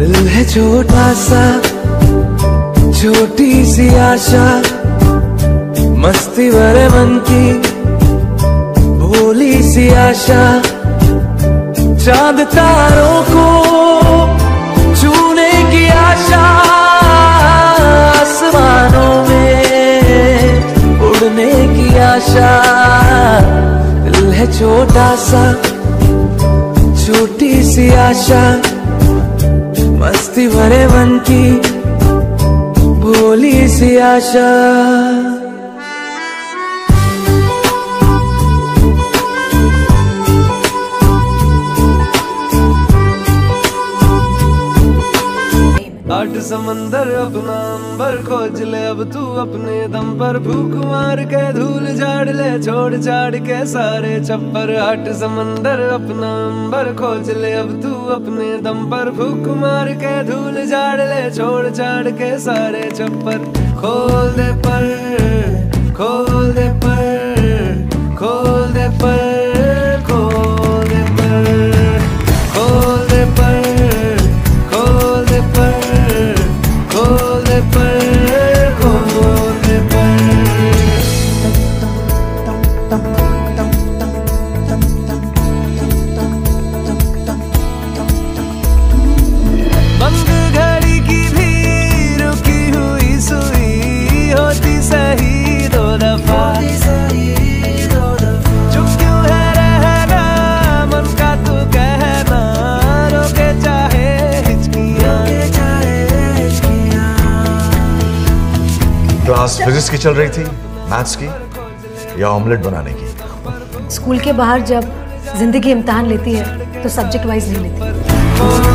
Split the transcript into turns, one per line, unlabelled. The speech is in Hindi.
दिल है छोटा सा, छोटी सी आशा, मस्ती भरे मन की भोली सी आशा, चांद तारों को छूने की आशा, आसमानों में उड़ने की आशा। दिल है छोटा सा, छोटी सी आशा, मस्ती भरे मन की भोली सी आशा। आठ समंदर अपना अंबर खोज ले अब तू अपने दम पर, भूख मार के धूल झाड़ ले छोड़ छाड़ के सारे छप्पर। आठ समंदर अपना अंबर खोज ले अब तू अपने दम पर, भूख मार के धूल झाड़ ले छोड़ छाड़ के सारे छप्पर। खोल दे पर, खोल दे पर, खोल दे पर, खोल दे पर, खोल दे पर, खोल दे पर, खोल दे पर, खोल दे पर। बंद घड़ी की भी रुकी हुई सुई होती सही दो दफा, चुप क्यों है रहना मन का तू कहना, रोके चाहे हिचकियां।
क्लास फिजिक्स की चल रही थी, मैथ्स की या ऑमलेट बनाने की?
स्कूल के बाहर जब जिंदगी इम्तिहान लेती है तो सब्जेक्ट वाइज नहीं लेती।